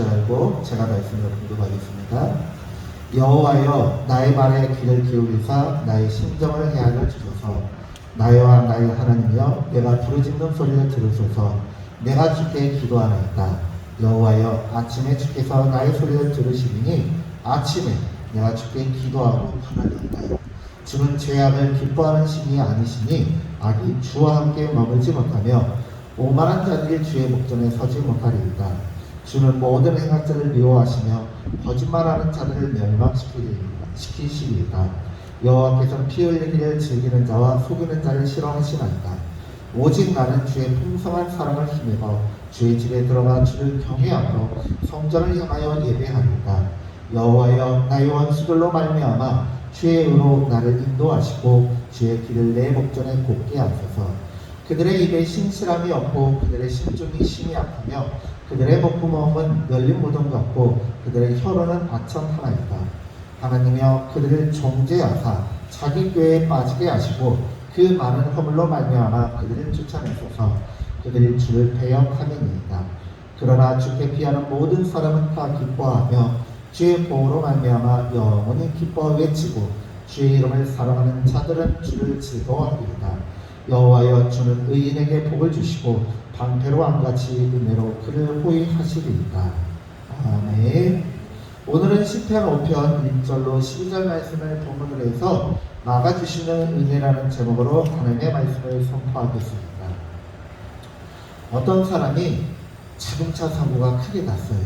줄 알고 제가 말씀을 공독하겠습니다. 여호와여 나의 말에 귀를 기울이사 나의 심정을 헤아려 주소서. 나와 나의 하나님이여 내가 부르짖는 소리를 들으소서. 내가 주께 기도하나이다. 여호와여 아침에 주께서 나의 소리를 들으시니 아침에 내가 주께 기도하고 하나이다. 주는 죄악을 기뻐하는 신이 아니시니 악이 주와 함께 머물지 못하며 오만한 자들이 주의 목전에 서지 못하리이다. 주는 모든 행악자를 미워하시며 거짓말하는 자들을 멸망시키시리이다. 여호와께서는 피 흘리기를 즐기는 자와 속이는 자를 싫어하시나이다. 오직 나는 주의 풍성한 사랑을 힘입어 주의 집에 들어가 주를 경외하며 성전을 향하여 예배하리이다. 여호와여 나의 원수들로 말미암아 주의 의로 나를 인도하시고 주의 길을 내 목전에 곱게 하소서. 그들의 입에 신실함이 없고 그들의 심중이 심히 아프며 그들의 목구멍은 열린 무덤 같고 그들의 혀로는 아천 하나이다. 하나님이여 그들을 정죄하사 자기 꾀에 빠지게 하시고 그 많은 허물로 말미암아 그들을 쫓아내소서. 그들이 주를 배역함이니이다. 그러나 주께 피하는 모든 사람은 다 기뻐하며 주의 보호로 말미암아 영원히 기뻐 외치고 주의 이름을 사랑하는 자들은 주를 즐거워하리이다. 여호와여 주는 의인에게 복을 주시고 방패로 왕같이 은혜로 그를 호위하시리이다. 아멘. 오늘은 시편 5편 1절로 12절 말씀을 본문으로 해서 막아주시는 은혜라는 제목으로 하나님의 말씀을 선포하겠습니다. 어떤 사람이 자동차 사고가 크게 났어요.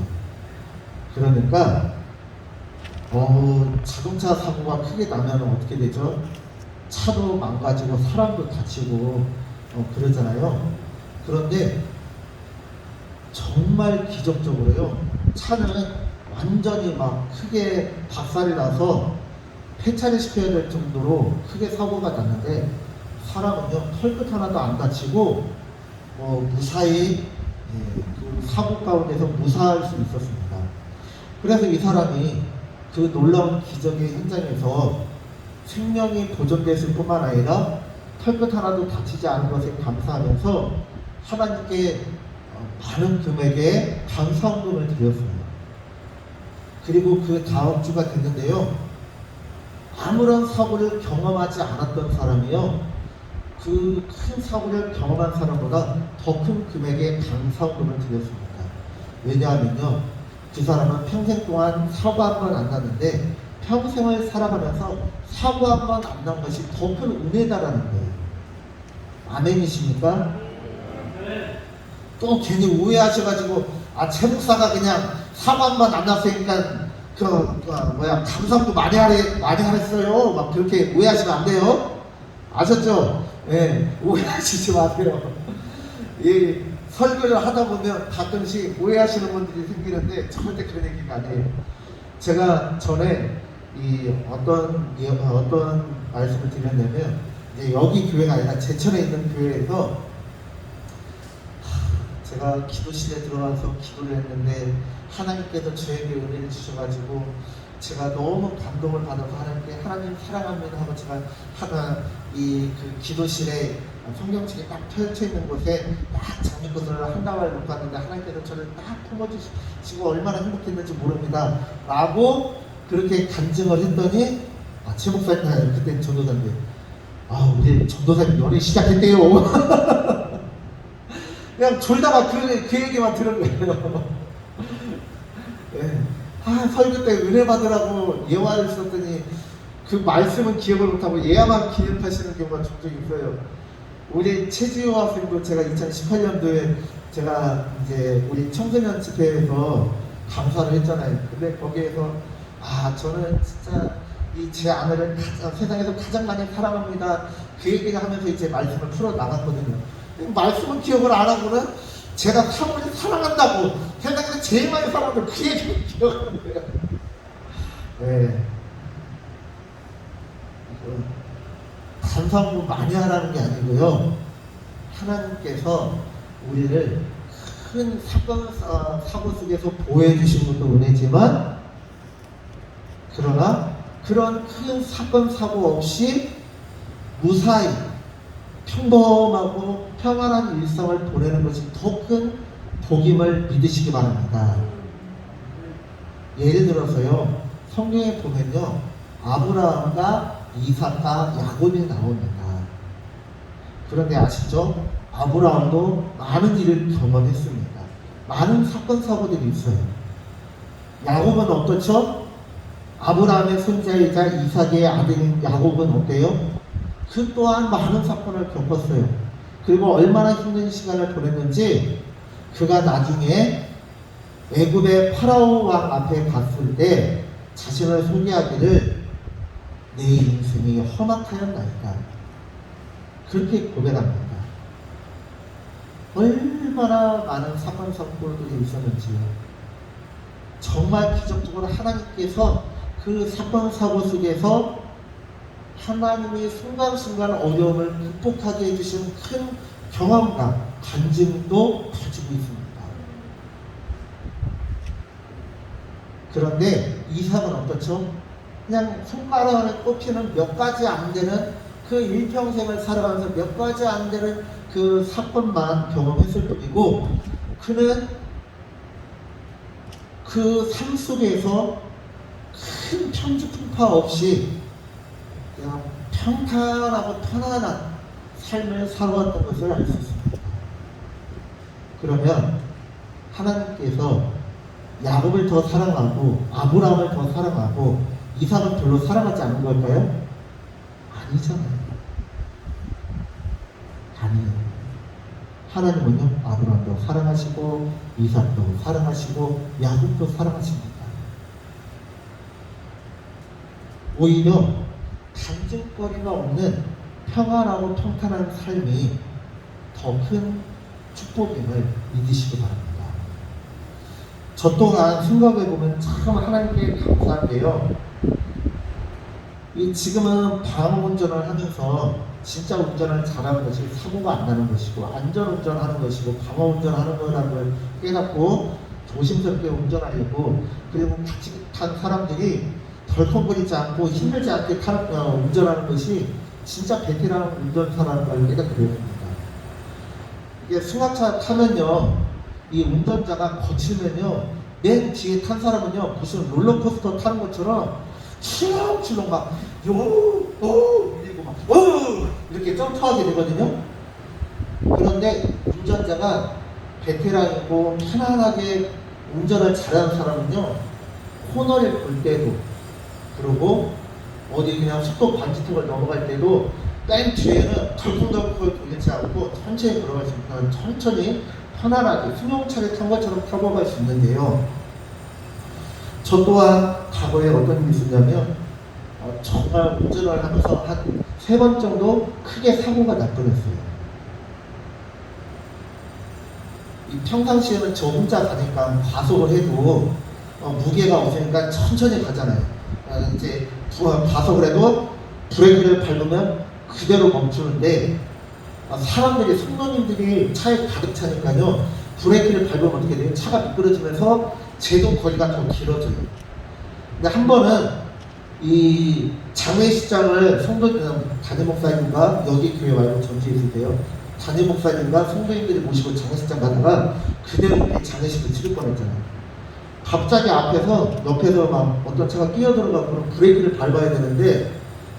그러니까 자동차 사고가 크게 나면 어떻게 되죠? 차도 망가지고 사람도 다치고 그러잖아요. 그런데 정말 기적적으로요, 차는 완전히 막 크게 박살이 나서 폐차를 시켜야 될 정도로 크게 사고가 났는데 사람은요 털끝 하나도 안 다치고 무사히 그 사고 가운데서 무사할 수 있었습니다. 그래서 이 사람이 그 놀라운 기적의 현장에서 생명이 보존됐을 뿐만 아니라 털끝 하나도 다치지 않은 것에 감사하면서 하나님께 많은 금액의 감사헌금을 드렸습니다. 그리고 그 다음 주가 됐는데요, 아무런 사고를 경험하지 않았던 사람이요, 그 큰 사고를 경험한 사람보다 더 큰 금액의 감사헌금을 드렸습니다. 왜냐하면요, 그 사람은 평생 동안 사고 한 번 안 났는데 평생을 살아가면서 사고 한 번 안 난 것이 더 큰 은혜다라는 거예요. 아멘이십니까? 또 괜히 오해하셔가지고 제 목사가 그냥 사고 한 번 안 났으니까 감사도 많이 하랬어요 막 그렇게 오해하시면 안 돼요. 아셨죠? 예, 오해하시지 마세요. 이 설교를 하다 보면 가끔씩 오해하시는 분들이 생기는데 절대 그런 얘기가 아니에요. 제가 전에 어떤 말씀을 드렸냐면, 이제 여기 교회가 아니라 제천에 있는 교회에서 제가 기도실에 들어가서 기도를 했는데 하나님께서 저에게 은혜를 주셔가지고 제가 너무 감동을 받아서 하나님 사랑합니다 하고 제가 그 기도실에 성경책이 딱 펼쳐 있는 곳에 딱 장미꽃을 한 다발 놓고 왔는데 하나님께서 저를 딱 품어주시고 얼마나 행복했는지 모릅니다 라고 그렇게 간증을 했더니 제 목사님, 그때 전도사인데 우리 전도사님 연애 시작했대요. 그냥 졸다가 그 얘기만 들은 거예요. 네. 설교 때 은혜 받으라고 예화를 썼더니 그 말씀은 기억을 못하고 예화만 기억하시는 경우가 종종 있어요. 우리 최지호 학생도 제가 2018년도에 제가 이제 우리 청소년 집회에서 강사를 했잖아요. 근데 거기에서 저는 진짜 제 아내를 세상에서 가장 많이 사랑합니다 그 얘기를 하면서 이제 말씀을 풀어 나갔거든요. 말씀은 기억을 안 하고는 제가 사모를 사랑한다고 세상에서 제일 많이 사랑하는 그 얘기를 기억하는 거예요. 네. 감사함을 많이 하라는 게 아니고요, 하나님께서 우리를 큰 사고 속에서 보호해 주신 것도 은혜지만, 그러나 그런 큰 사건 사고 없이 무사히 평범하고 평안한 일상을 보내는 것이 더 큰 복임을 믿으시기 바랍니다. 예를 들어서요, 성경에 보면요, 아브라함과 이삭과 야곱이 나옵니다. 그런데 아시죠? 아브라함도 많은 일을 경험했습니다. 많은 사건 사고들이 있어요. 야곱은 어떻죠? 아브라함의 손자이자 이삭의 아들인 야곱은 어때요? 그 또한 많은 사건을 겪었어요. 그리고 얼마나 힘든 시간을 보냈는지 그가 나중에 애굽의 파라오 왕 앞에 갔을 때 자신을 소개하기를 내 인생이 험악하였나이다. 그렇게 고백합니다. 얼마나 많은 사건 사고들이 있었는지요. 정말 기적적으로 하나님께서 그 사건 사고 속에서 하나님이 순간순간 어려움을 극복하게 해주신 큰 경험과 간증도 가지고 있습니다. 그런데 이삭은 어떻죠? 그냥 손가락 안에 꼽히는 몇 가지 안 되는 그 일평생을 살아가면서 몇 가지 안 되는 그 사건만 경험했을 뿐이고, 그는 그 삶 속에서 큰 평주풍파 없이 그냥 평탄하고 편안한 삶을 살아왔던 것을 알 수 있습니다. 그러면 하나님께서 야곱을 더 사랑하고 아브라함을 더 사랑하고 이삭은 별로 사랑하지 않은 걸까요? 아니잖아요. 아니에요. 하나님은요, 아브라함도 사랑하시고 이삭도 사랑하시고 야곱도 사랑하십니다. 오히려 간증거리가 없는 평안하고 평탄한 삶이 더 큰 축복임을 믿으시기 바랍니다. 저 또한 생각해보면 참 하나님께 감사한데요. 지금은 방어 운전을 하면서 진짜 운전을 잘하는 것이 사고가 안 나는 것이고 안전 운전하는 것이고 방어 운전하는 거라는 걸 깨닫고 조심스럽게 운전하려고, 그리고 같이 탄 사람들이 덜컹거리지 않고 힘들지 않게 운전하는 것이 진짜 베테랑 운전사라는 걸 깨닫게 되었습니다. 이게 승합차 타면요, 이 운전자가 거칠면요, 맨 뒤에 탄 사람은요, 무슨 롤러코스터 타는 것처럼 출렁출렁 막 밀리고 막 이렇게 점프하게 되거든요. 그런데 운전자가 베테랑이고 편안하게 운전을 잘하는 사람은요, 코너를 볼 때도, 그리고 어디 그냥 속도 방지턱을 넘어갈 때도 맨 뒤에는 덜컹덜컹 돌리지 않고 천천히 걸어갈 수 있는, 천천히 편안하게 승용차를 탄 것처럼 타고 갈 수 있는데요. 저 또한 과거에 어떤 일이 있었냐면 정말 운전을 하면서 한 3번 정도 크게 사고가 날 뻔했어요. 평상시에는 저 혼자 가니까 과속을 해도 무게가 없으니까 천천히 가잖아요. 이제 과속을 해도 브레이크를 밟으면 그대로 멈추는데, 사람들이, 성도님들이 차에 가득 차니까요, 브레이크를 밟으면 어떻게 돼요? 차가 미끄러지면서 제동 거리가 더 길어져요. 근데 한 번은 이 장례식장을 담임 목사님과, 여기 교회 말고 전주에 있을 때요, 담임 목사님과 성도님들이 모시고 장례식장 가다가 그대로 장례식을 치를 뻔했잖아요. 갑자기 옆에서 막 어떤 차가 끼어들어가고 그럼 브레이크를 밟아야 되는데,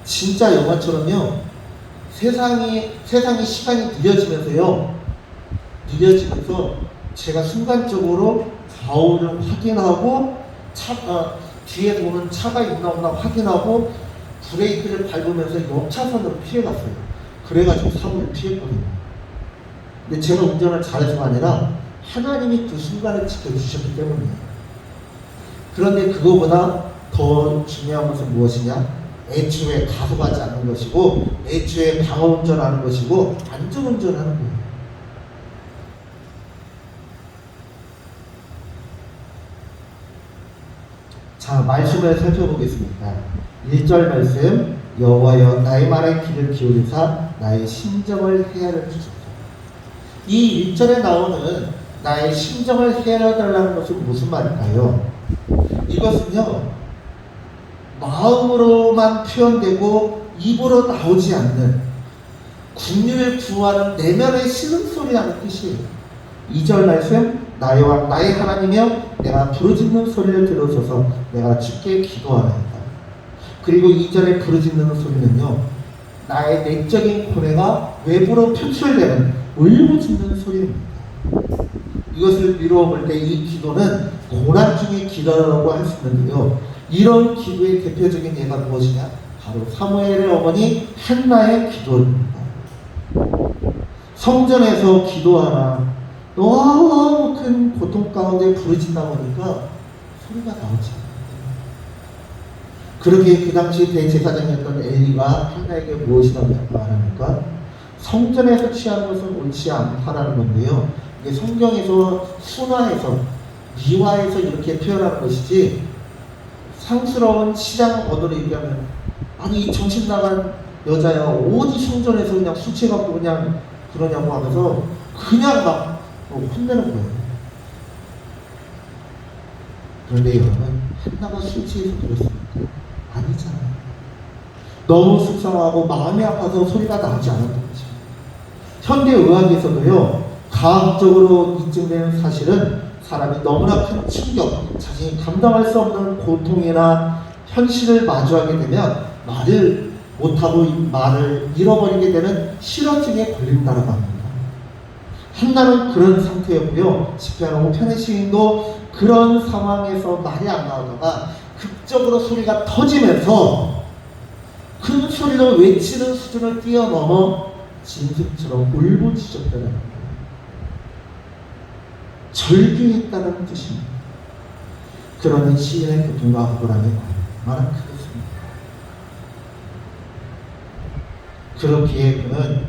진짜 영화처럼요, 세상이 시간이 느려지면서 제가 순간적으로 좌우를 확인하고 뒤에 오는 차가 있나 없나 확인하고 브레이크를 밟으면서 옆차선으로 피해갔어요. 그래가지고 사고를 피했거든요. 근데 제가 운전을 잘해서가 아니라 하나님이 그 순간을 지켜주셨기 때문이에요. 그런데 그거보다 더 중요한 것은 무엇이냐? 애초에 가속하지 않는 것이고, 애초에 방어 운전하는 것이고, 안전 운전하는 거예요. 자, 말씀을 살펴보겠습니다. 1절 말씀, 여호와여 나의 말에 귀를 기울이사 나의 심정을 헤아려 주소서. 이 1절에 나오는 나의 심정을 헤아려 달라는 것은 무슨 말일까요? 이것은요, 마음으로만 표현되고 입으로 나오지 않는 국류를 구하는 내면의 신음소리라는 뜻이에요. 2절 말씀, 나의 하나님이여 내가 부르짖는 소리를 들으소서 내가 주께 기도하나이다. 그리고 2절에 부르짖는 소리는요, 나의 내적인 고뇌가 외부로 표출되는 울부짖는 소리입니다. 이것을 미루어 볼 때 이 기도는 고난 중의 기도라고 할 수 있는데요, 이런 기도의 대표적인 예가 무엇이냐? 바로 사무엘의 어머니 한나의 기도입니다. 성전에서 기도하나 너무 큰 고통 가운데 부르짖다 보니까 소리가 나오지 않아요. 그러기에 그 당시 대제사장이었던 엘리가 한나에게 무엇이라고 말합니까? 성전에서 취하는 것은 옳지 않다라는 건데요, 이게 성경에서 순화해서 미화해서 이렇게 표현하는 것이지, 상스러운 시장 언어로 얘기하면 아니 정신 나간 여자야 어디 성전에서 그냥 술 취해갖고 그냥 그러냐고 하면서 그냥 막 혼내는 거예요. 그런데 여러분, 한나가 술 취해서 그랬습니까? 아니잖아요. 너무 속상하고 마음이 아파서 소리가 나오지 않았던 거죠. 현대의학에서도요, 과학적으로 입증된 사실은 사람이 너무나 큰 충격, 자신이 감당할 수 없는 고통이나 현실을 마주하게 되면 말을 못하고 말을 잃어버리게 되는 실어증에 걸린다고 합니다. 한나는 그런 상태였고요, 시편 5편의 시인도 그런 상황에서 말이 안 나오다가 극적으로 소리가 터지면서 큰 소리로 외치는 수준을 뛰어넘어 진흙처럼 울부짖었다는 겁니다. 절규했다는 뜻입니다. 그러니 시인의 고통과 억울함이 얼마나 크겠습니까? 그렇기에 그는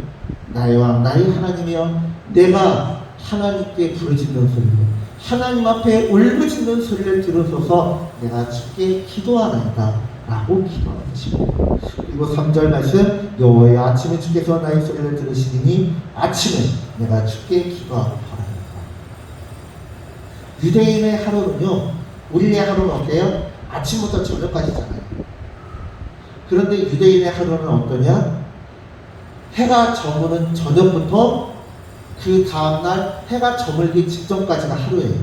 나의 왕, 나의 하나님이여, 내가 하나님께 부르짖는 소리로 하나님 앞에 울부짖는 소리를 들으소서 내가 주께 기도하나이다 라고 기도하는 것입니다. 그리고 3절 말씀, 여호와여 아침에 주께서 나의 소리를 들으시니 아침에 내가 주께 기도하고 바랍니다. 유대인의 하루는요, 우리의 하루는 어때요? 아침부터 저녁까지잖아요. 그런데 유대인의 하루는 어떠냐? 해가 저무는 저녁부터 그 다음날 해가 저물기 직전까지가 하루예요.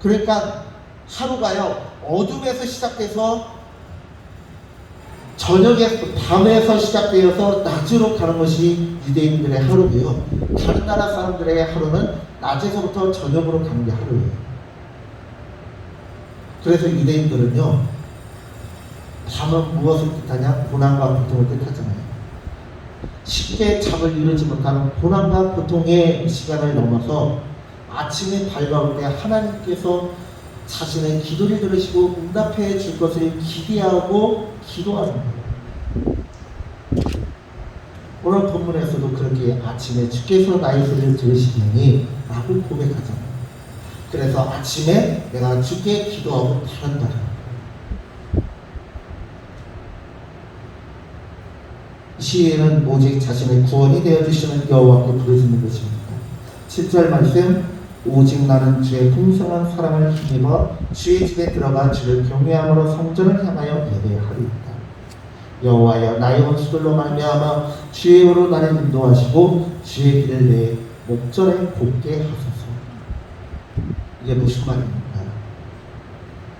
그러니까 하루가요, 어둠에서 시작돼서 저녁에 밤에서 시작되어서 낮으로 가는 것이 유대인들의 하루고요, 다른 나라 사람들의 하루는 낮에서부터 저녁으로 가는 게 하루예요. 그래서 유대인들은요, 밤은 무엇을 뜻하냐? 고난과 고통을 뜻하잖아요. 쉽게 잠을 이루지 못하는 고난과 고통의 시간을 넘어서 아침에 밝아올 때 하나님께서 자신의 기도를 들으시고 응답해 줄 것을 기대하고 기도하는 거예요. 오늘 본문에서도 그렇게 아침에 주께서 나의 소리를 들으시니 라고 고백하잖아요. 그래서 아침에 내가 주께 기도하고 바란다. 시인은 오직 자신의 구원이 되어주시는 여호와께 부르짖는 것입니다. 7절 말씀, 오직 나는 주의 풍성한 사랑을 힘입어 주의 집에 들어가 주를 경외함으로 성전을 향하여 예배하리이다. 여호와여 나의 원수들로 말미암아 주의 의로 나를 인도하시고 주의 길을 내 목전에 곱게 하소서. 이게 무슨 말입니까?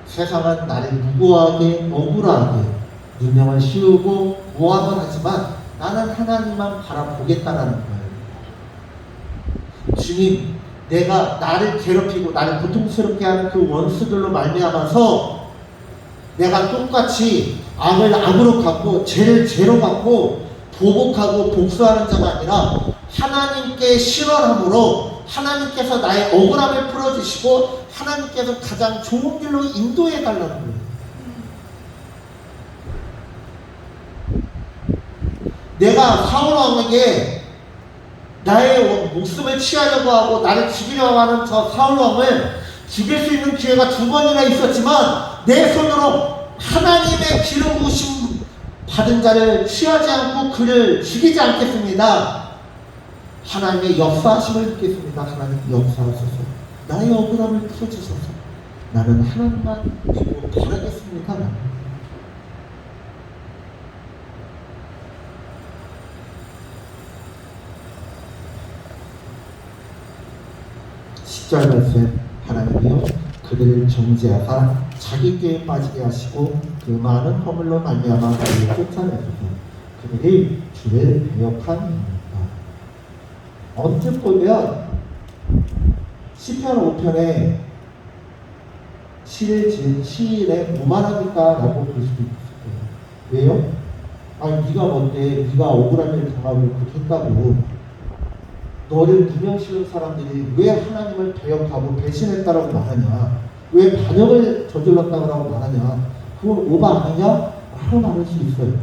세상은 나를 무고하게 억울하게 누명을 씌우고 모함을 하지만 나는 하나님만 바라보겠다라는 거예요. 주님, 내가 나를 괴롭히고 나를 고통스럽게 하는 그 원수들로 말미암아서 내가 똑같이 악을 악으로 갚고 죄를 죄로 갚고 보복하고 복수하는 자가 아니라 하나님께 신원함으로 하나님께서 나의 억울함을 풀어주시고 하나님께서 가장 좋은 길로 인도해 달라는 거예요. 내가 사울 왕에게 나의 목숨을 취하려고 하고 나를 죽이려고 하는 저 사울 왕을 죽일 수 있는 기회가 2번이나 있었지만 내 손으로 하나님의 기름 부으심 받은 자를 취하지 않고 그를 죽이지 않겠습니다. 하나님의 역사하심을 믿겠습니다. 하나님 역사하소서. 나의 억울함을 풀어주소서. 나는 하나님만 믿고 바라겠습니다. 10절 말씀, 하나님이요 그들을 정죄하사 자기께 빠지게 하시고 그 많은 허물로 말미암아 그들을 쫓아내소서. 그들이 주를 배역함이니까. 언뜻 보면 시편 5편에 시를 지은 시인의 오만합니까라고 볼 수도 있어요. 왜요? 아니 네가 뭔데, 네가 억울한 일 당하고 그렇게 했다고 너를 무명 씌운 사람들이 왜 하나님을 배역하고 배신했다라고 말하냐, 왜 반역을 저질렀다고 말하냐, 그건 오바 아니냐? 라고 말할 수 있어요.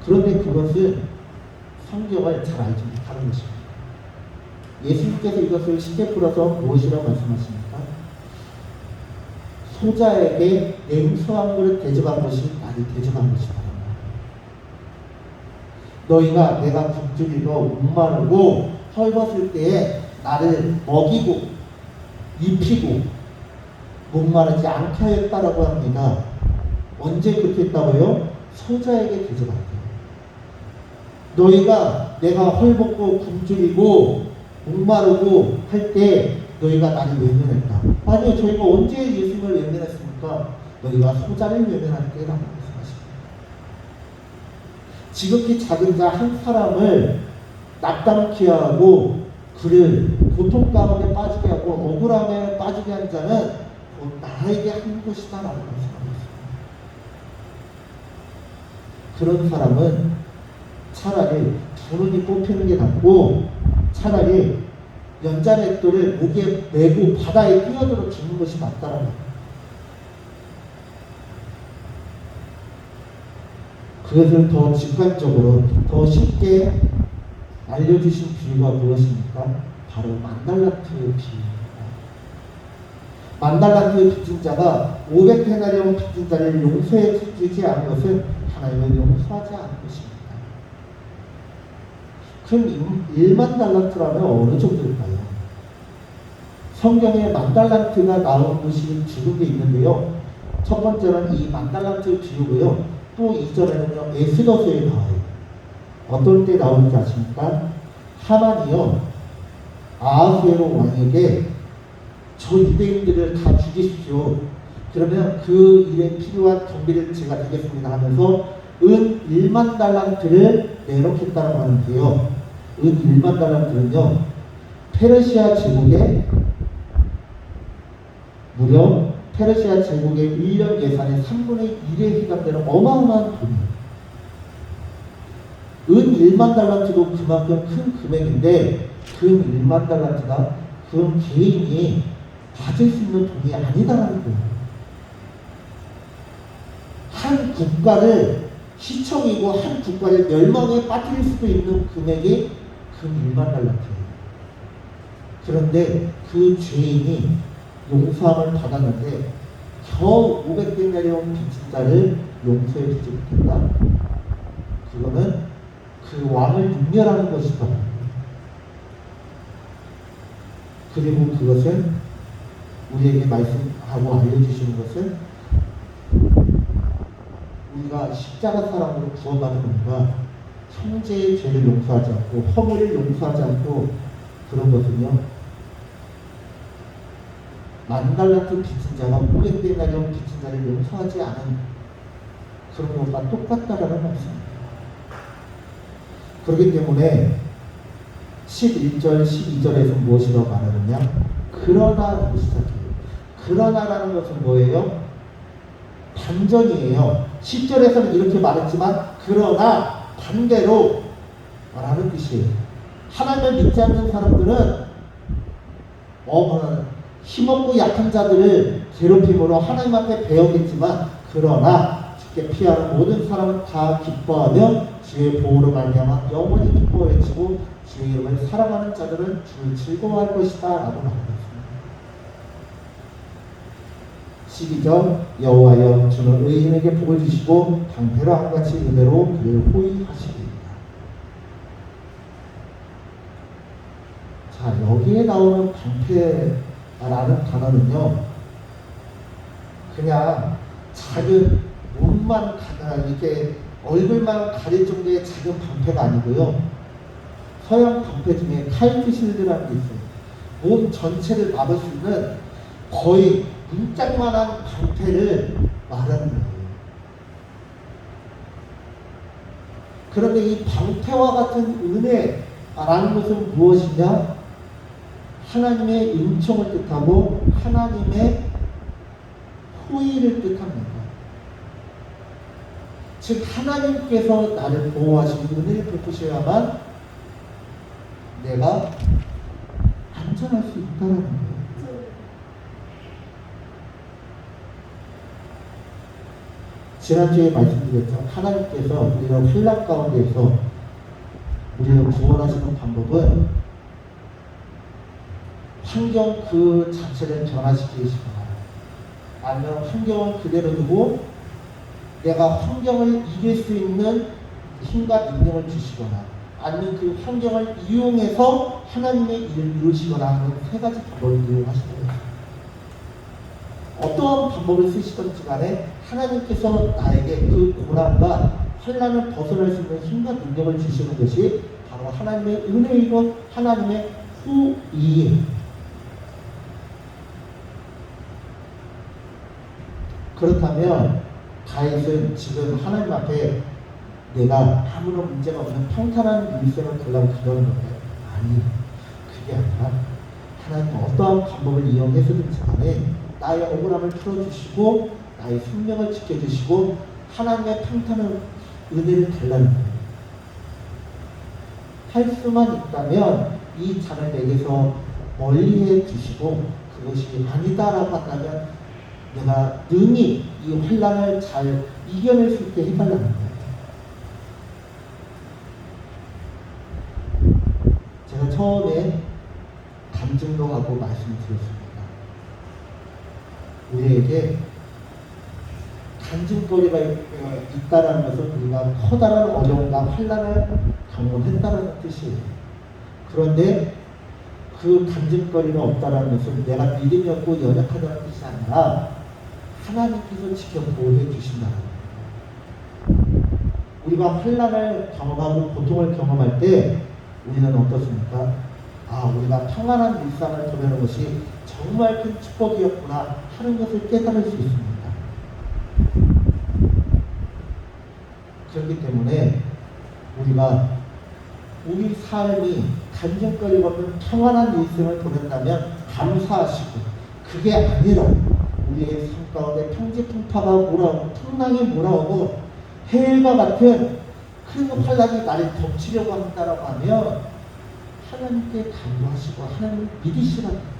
그런데 그것은 성경을 잘 알지 못하는 것입니다. 예수님께서 이것을 쉽게 풀어서 무엇이라고 말씀하십니까? 소자에게 냉수한 그릇 대접한 것이 나를 대접한 것이다. 너희가 내가 굶주리고 목마르고 헐벗을 때에 나를 먹이고 입히고 목마르지 않게 하였다라고 합니다. 언제 그렇게 했다고요? 소자에게 대접할 때. 너희가 내가 헐벗고 굶주리고 목마르고 할 때 너희가 나를 외면했다. 아니요, 저희가 언제 예수님을 외면했습니까? 너희가 소자를 외면할 때라고 말씀하십니다. 지극히 작은 자 한 사람을 낙담케 하고 그를 고통 가운데 빠지게 하고 억울함에 빠지게 한 자는 곧 나에게 한 것이다 라고 말씀합니다. 그런 사람은 차라리 두 눈이 뽑히는 게 낫고 차라리 연자맷돌을 목에 메고 바다에 뛰어들어 죽는 것이 낫다라는 거예요. 그것을 더 직관적으로 더 쉽게 알려주신 비유가 무엇입니까? 바로 만달란트 비유입니다. 만달란트 빚진 자가 500데나리온 빚진 자를 용서해 주지 않은 것은 하나님을 용서하지 않은 것입니다. 그럼 1만 달란트라면 어느 정도일까요? 성경에 만달란트가 나온 것이 두 군데 있는데요. 첫 번째는 이 만달란트 비유고요. 또 이전에는요, 에스더서에 나와요. 어떨 때 나오는지 아십니까? 하만이요, 아하수에로 왕에게 저 유대인들을 다 죽이십시오. 그러면 그 일에 필요한 경비를 제가 드리겠습니다 하면서 은 1만 달란트를 내놓겠다고 하는데요. 은 1만 달란트는요, 페르시아 제국의 무려 페르시아 제국의 1년 예산의 3분의 1에 해당되는 어마어마한 돈이에요. 은 1만 달란트도 그만큼 큰 금액인데 그 1만 달란트가 그 개인이 가질 수 있는 돈이 아니다라는 거예요. 한 국가를 시청이고 한 국가를 멸망에 빠뜨릴 수도 있는 금액이 그 1만 달란트예요. 그런데 그 죄인이 용서함을 받았는데 겨우 500데나리온 빚진 자를 용서해 주지 못했다. 그거는 그 왕을 윤멸하는 것이다. 그리고 그것은 우리에게 말씀하고 알려주시는 것은 우리가 십자가 사랑으로 구원받은 우리가 형제의 죄를 용서하지 않고 허물을 용서하지 않고 그런 것은요, 만달란트 빚진 자가 500데나리온 빚진 자를 용서하지 않은 그런 것과 똑같다라는 말씀입니다. 그렇기 때문에 11절, 12절에서 무엇이라고 말하느냐? 그러나라고 시작해요. 그러나라는 것은 뭐예요? 반전이에요. 10절에서는 이렇게 말했지만 그러나 반대로 말하는 뜻이에요. 하나님을 믿지 않는 사람들은 힘없고 약한 자들을 괴롭힘으로 하나님 앞에 배우겠지만 그러나 주께 피하는 모든 사람은 다 기뻐하며 주의 보호로 말미암아 영원히 기뻐 외치고 주의 이름을 사랑하는 자들은 주를 즐거워할 것이다 라고 말합니다. 12절 여호와여 주는 의인에게 복을 주시고 방패로 함같이 은혜로 그를 호위 하시리이다. 자, 여기에 나오는 방패라는 단어는요, 그냥 작은 몸만 이렇게 얼굴만 가릴 정도의 작은 방패가 아니고요. 서양 방패 중에 카이트 실드라는 게 있어요. 몸 전체를 막을 수 있는 거의 문짝만한 방패를 말하는 거예요. 그런데 이 방패와 같은 은혜라는 것은 무엇이냐? 하나님의 은총을 뜻하고 하나님의 호의를 뜻합니다. 즉 하나님께서 나를 보호하시고 은혜를 베푸셔야만 내가 안전할 수 있다는 거예요. 지난주에 말씀드렸죠. 하나님께서 우리가 환난 가운데서 우리를 구원하시는 방법은 환경 그 자체를 변화시키시거나 아니면 환경을 그대로 두고 내가 환경을 이길 수 있는 힘과 능력을 주시거나 아니면 그 환경을 이용해서 하나님의 일을 이루시거나 하는 세 가지 방법을 이용하시는 거예요. 어떠한 방법을 쓰시든지 간에 하나님께서 나에게 그 고난과 환난을 벗어날 수 있는 힘과 능력을 주시는 것이 바로 하나님의 은혜이고 하나님의 후이에요. 그렇다면 다윗은 지금 하나님 앞에 내가 아무런 문제가 없는 평탄한 일생을 달라고 기도하는 건데 아니, 그게 아니라 하나님 어떠한 방법을 이용해서든지 간에 나의 억울함을 풀어주시고 나의 생명을 지켜주시고 하나님의 평탄한 은혜를 달라는 거예요. 할 수만 있다면 이 잔을 내게서 멀리해 주시고 그것이 아니다라고 한다면 내가 능히 이 환난을 잘 이겨낼 수 있게 해달라는 거예요. 제가 처음에 간증도 하고 말씀드렸습니다. 우리에게 간증거리가 있다는 것은 우리가 커다란 어려움과 환난을 경험했다는 뜻이에요. 그런데 그 간증거리가 없다는 것은 내가 믿음이 없고 연약하다는 뜻이 아니라 하나님께서 지켜 보호해 주신다는 거예요. 우리가 환난을 경험하고 고통을 경험할 때 우리는 어떻습니까? 아, 우리가 평안한 일상을 보내는 것이 정말 큰 축복이었구나 하는 것을 깨달을 수 있습니다. 그렇기 때문에 우리가 우리 삶이 간증거리가 없는 평안한 일생을 보낸다면 감사하시고 그게 아니라 우리의 삶 가운데 평지풍파가 몰아오고 풍랑이 몰아오고 해일과 같은 큰 환란이 나를 덮치려고 한다라고 하면 하나님께 간구하시고 하나님을 믿으시라는 거예요.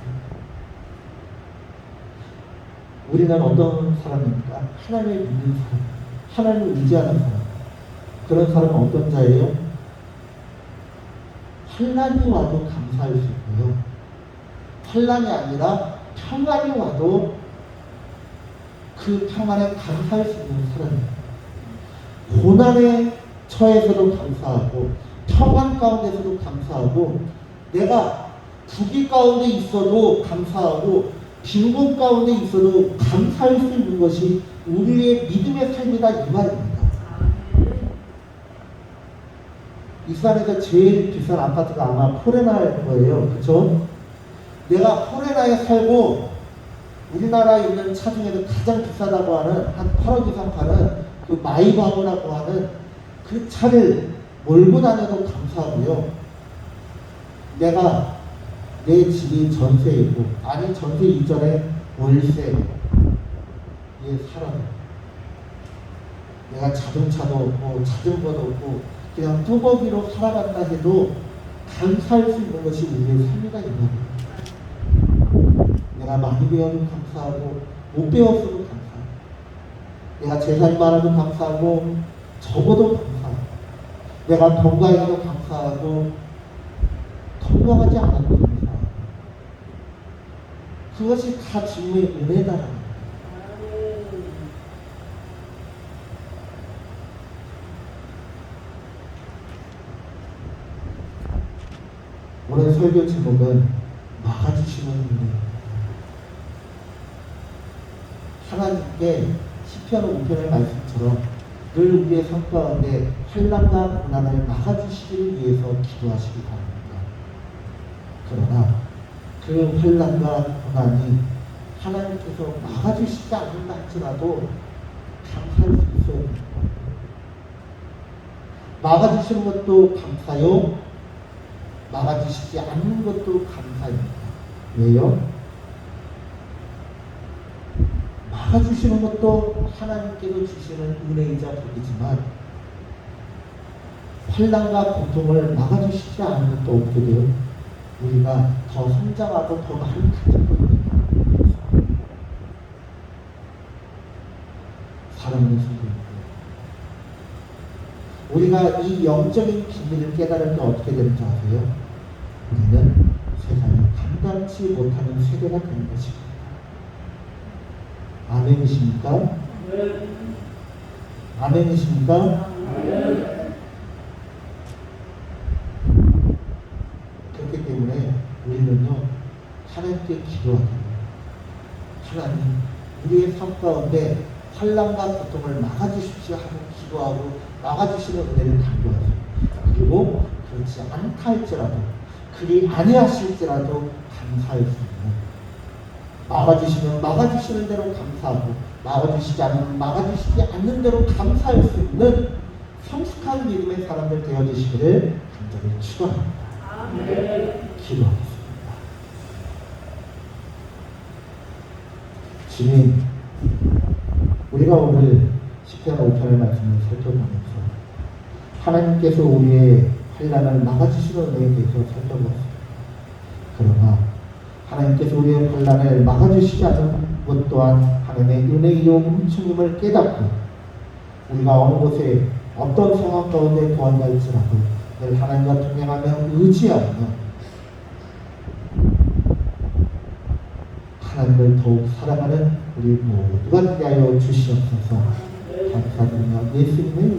우리는 어떤 사람입니까? 하나님을 믿는 사람, 하나님을 의지하는 사람. 그런 사람은 어떤 자예요? 환란이 와도 감사할 수 있고요. 환란이 아니라 평안이 와도 그 평안에 감사할 수 있는 사람이에요. 고난에 처해서도 감사하고 평안 가운데서도 감사하고 내가 부귀 가운데 있어도 감사하고 빈곤 가운데 있어도 감사할 수 있는 것이 우리의 믿음의 삶이다 이 말입니다. 이 산에서 제일 비싼 아파트가 아마 포레나일 거예요. 그렇죠? 내가 포레나에 살고 우리나라에 있는 차 중에서 가장 비싸다고 하는 한 8억 이상 파는 그 마이바흐라고 하는 그 차를 몰고 다녀도 감사하고요. 내가 내 집이 전세이고 아니 전세 이전에 월세에 살아요. 내가 자동차도 없고 자전거도 없고 그냥 뚜벅이로 살아간다 해도 감사할 수 있는 것이 우리의 삶이다 이 말이에요. 내가 많이 배워도 감사하고 못 배웠어도 감사하고 내가 재산이 많아도 감사하고 적어도 감사하고 내가 건강해도 감사하고 건강하지 않아도 감사하고 그것이 다 주님의 은혜다라는 거예요. 오늘 설교 제목은 막아주시는 은혜. 하나님께 시편 5편의 말씀처럼 늘 우리의 삶 가운데 환난과 고난을 막아주시기를 위해서 기도하시기 바랍니다. 그러나 그 환난과 고난이 하나님께서 막아주시지 않는다 할지라도 감사할 수 있어요. 막아주시는 것도 감사요, 막아주시지 않는 것도 감사입니다. 왜요? 막아주시는 것도 하나님께서 주시는 은혜이자 복이지만 환난과 고통을 막아주시지 않는 것도 어떻게 돼요? 우리가 더 성장하고 더 많은 가진 사랑하는 성도입니다. 우리가 이 영적인 비밀을 깨달을 때 어떻게 되는지 아세요? 우리는 세상을 감당치 못하는 세대가 되는 것입니다. 아멘이십니까? 네. 아멘이십니까? 네. 그렇기 때문에 우리는요, 하나님께 기도하기, 하나님 우리의 삶 가운데 환난과 고통을 막아주십시오 하고 기도하고 막아주시는 은혜를 간구하세요. 그리고 그렇지 않다 할지라도, 그리 아니하실지라도 감사할 수 있는, 막아주시면 막아주시는 대로 감사하고 막아주시지 않으면 막아주시지 않는 대로 감사할 수 있는 성숙한 믿음의 사람들 되어주시기를 간절히 축원합니다. 기도하겠습니다. 주님, 우리가 오늘 시편 5편의 말씀을 살펴보면서 하나님께서 우리의 환난을 막아주시는 은혜에 대해서 살펴보았습니다. 그러나 하나님께서 우리의 환난을 막아주시지 않은 것 또한 하나님의 은혜이요 은총임을 깨닫고 우리가 어느 곳에 어떤 상황 가운데 거한할지라도 늘 하나님과 동행하며 의지하며 하나님을 더욱 사랑하는 우리 모두가 되게 하여 주시옵소서. 감사드리며 예수님의